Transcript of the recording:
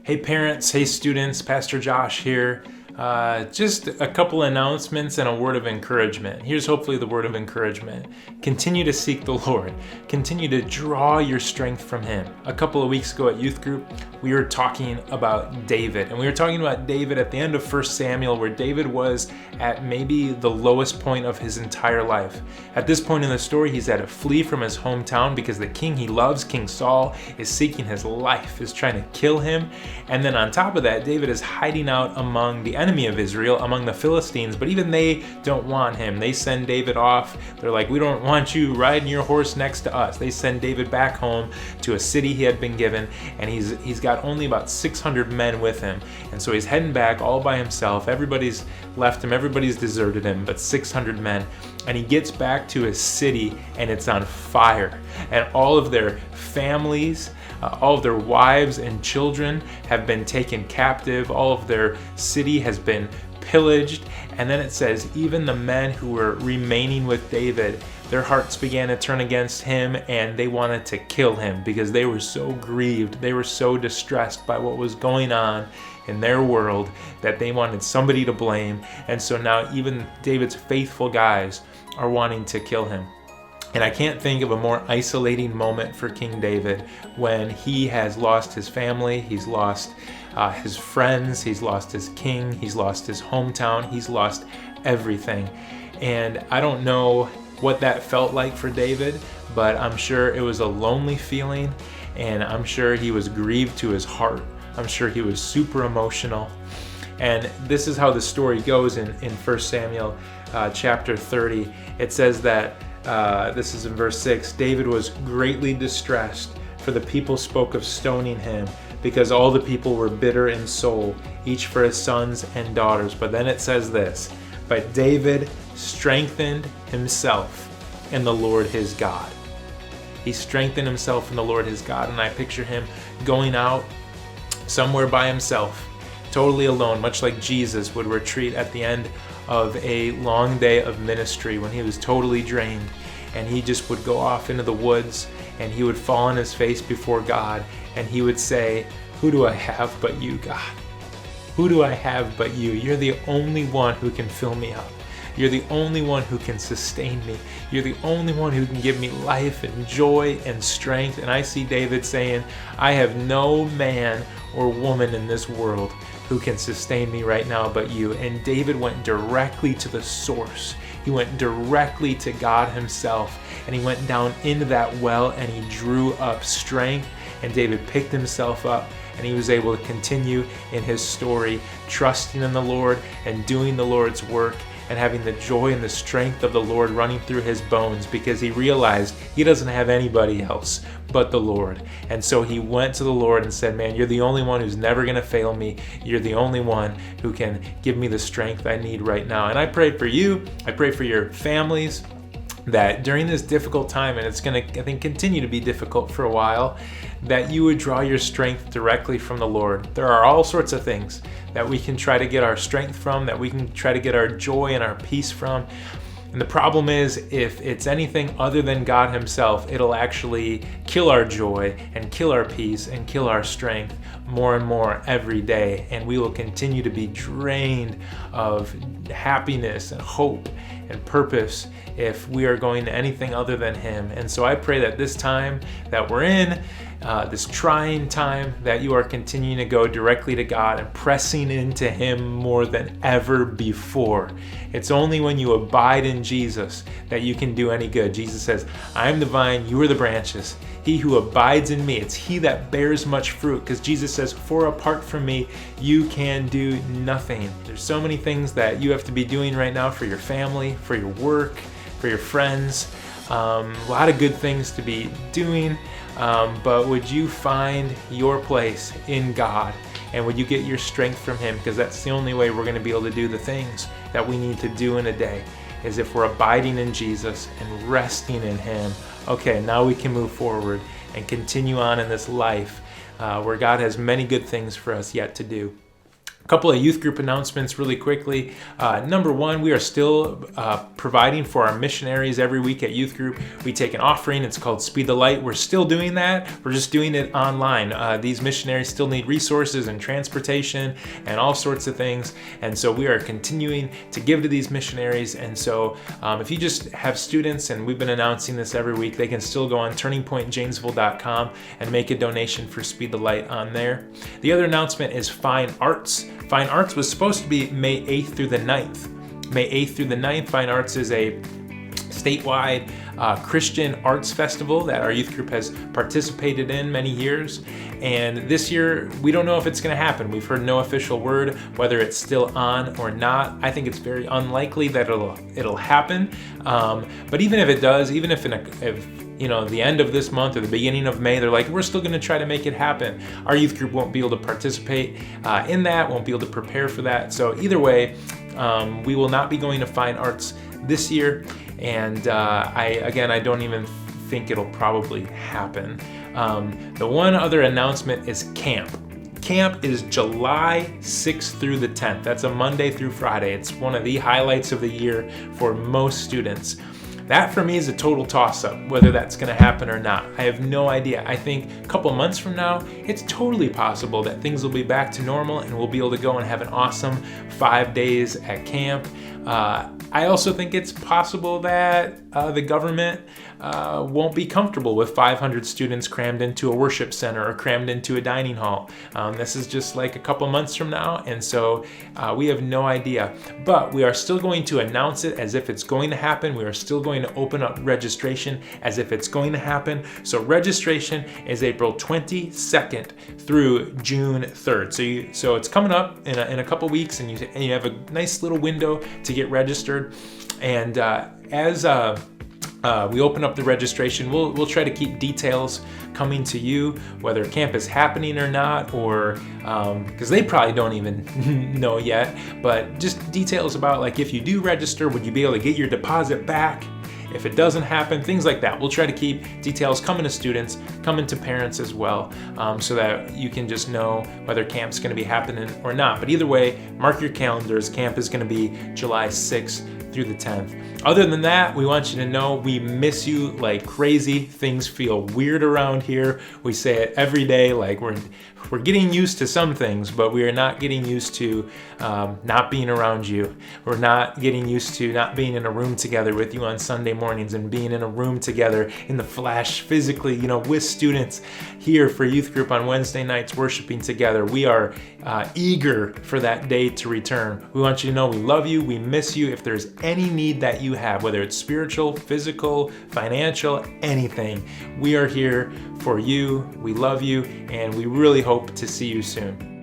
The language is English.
Hey parents, hey students, Pastor Josh here. Just a couple announcements and a word of encouragement. Here's hopefully the word of encouragement. Continue to seek the Lord. Continue to draw your strength from Him. A couple of weeks ago at youth group, we were talking about David. And we were talking about David at the end of 1 Samuel, where David was at maybe the lowest point of his entire life. At this point in the story, he's had to flee from his hometown because the king he loves, King Saul, is seeking his life, is trying to kill him. And then on top of that, David is hiding out among the enemy of Israel, among the Philistines, but even they don't want him. They send David off. They're like, we don't want you riding your horse next to us. They send David back home to a city he had been given, and he's got only about 600 men with him. And so he's heading back all by himself. Everybody's left him, everybody's deserted him, but 600 men. And he gets back to his city and it's on fire. And all of their families, all of their wives and children have been taken captive. All of their city has been pillaged. And then it says, even the men who were remaining with David, their hearts began to turn against him and they wanted to kill him because they were so grieved. They were so distressed by what was going on in their world that they wanted somebody to blame. And so now even David's faithful guys are wanting to kill him. And I can't think of a more isolating moment for King David when he has lost his family, he's lost his friends, he's lost his king, he's lost his hometown, he's lost everything. And I don't know what that felt like for David, but I'm sure it was a lonely feeling, and I'm sure he was grieved to his heart. I'm sure he was super emotional. And this is how the story goes in 1 Samuel chapter 30. It says that, this is in verse 6, David was greatly distressed, for the people spoke of stoning him, because all the people were bitter in soul, each for his sons and daughters. But then it says this, but David strengthened himself in the Lord his God. He strengthened himself in the Lord his God, and I picture him going out somewhere by himself, totally alone, much like Jesus would retreat at the end of a long day of ministry when he was totally drained, and he just would go off into the woods and he would fall on his face before God and he would say, who do I have but you, God? Who do I have but you? You're the only one who can fill me up. You're the only one who can sustain me. You're the only one who can give me life and joy and strength. And I see David saying, I have no man or woman in this world who can sustain me right now but you. And David went directly to the source. He went directly to God himself, and he went down into that well and he drew up strength, and David picked himself up and he was able to continue in his story, trusting in the Lord and doing the Lord's work and having the joy and the strength of the Lord running through his bones, because he realized he doesn't have anybody else but the Lord. And so he went to the Lord and said, man, you're the only one who's never going to fail me. You're the only one who can give me the strength I need right now. And I pray for you. I pray for your families, that during this difficult time, and it's going to, I think, continue to be difficult for a while, that you would draw your strength directly from the Lord. There are all sorts of things that we can try to get our strength from, that we can try to get our joy and our peace from. And the problem is, if it's anything other than God himself, it'll actually kill our joy and kill our peace and kill our strength more and more every day. And we will continue to be drained of happiness and hope and purpose if we are going to anything other than him. And so I pray that this time that we're in, this trying time, that you are continuing to go directly to God and pressing into him more than ever before. It's only when you abide in Jesus that you can do any good. Jesus says, I am the vine, you are the branches. He who abides in me, it's he that bears much fruit, because Jesus says, for apart from me, you can do nothing. There's so many things that you have to be doing right now for your family, for your work, for your friends. A lot of good things to be doing, but would you find your place in God, and would you get your strength from him? Because that's the only way we're going to be able to do the things that we need to do in a day, is if we're abiding in Jesus and resting in him. Okay, now we can move forward and continue on in this life where God has many good things for us yet to do. A couple of youth group announcements really quickly. Number one, we are still providing for our missionaries every week at youth group. We take an offering. It's called Speed the Light. We're still doing that. We're just doing it online. These missionaries still need resources and transportation and all sorts of things. And so we are continuing to give to these missionaries. And so if you just have students, and we've been announcing this every week, they can still go on turningpointjanesville.com and make a donation for Speed the Light on there. The other announcement is Fine Arts. Fine Arts was supposed to be May 8th through the 9th. May 8th through the 9th, Fine Arts is a statewide Christian arts festival that our youth group has participated in many years. And this year, we don't know if it's going to happen. We've heard no official word whether it's still on or not. I think it's very unlikely that it'll happen. But even if it does, even if the end of this month or the beginning of May, they're like, we're still going to try to make it happen, our youth group won't be able to participate in that, won't be able to prepare for that. So either way, we will not be going to Fine Arts this year. And I don't even think it'll probably happen. The one other announcement is camp. Camp is July 6th through the 10th. That's a Monday through Friday. It's one of the highlights of the year for most students. That for me is a total toss-up, whether that's going to happen or not. I have no idea. I think a couple months from now, it's totally possible that things will be back to normal and we'll be able to go and have an awesome 5 days at camp. I also think it's possible that the government won't be comfortable with 500 students crammed into a worship center or crammed into a dining hall. This is just like a couple months from now, and so we have no idea. But we are still going to announce it as if it's going to happen. We are still going to open up registration as if it's going to happen. So registration is April 22nd through June 3rd. So it's coming up in a couple weeks, and you have a nice little window to get registered. And as we open up the registration, we'll try to keep details coming to you, whether camp is happening or not, or because they probably don't even know yet, but just details about, like, if you do register, would you be able to get your deposit back if it doesn't happen, things like that. We'll try to keep details coming to students, coming to parents as well, so that you can just know whether camp's going to be happening or not. But either way, mark your calendars. Camp is going to be July 6th through the 10th. Other than that, we want you to know we miss you like crazy. Things feel weird around here. We say it every day, like we're getting used to some things, but we are not getting used to not being around you. We're not getting used to not being in a room together with you on Sunday mornings and being in a room together in the flesh, physically, with students here for youth group on Wednesday nights, worshiping together. We are eager for that day to return. We want you to know we love you, we miss you. If there's any need that you have, whether it's spiritual, physical, financial, anything, we are here for you. We love you, and we really hope to see you soon.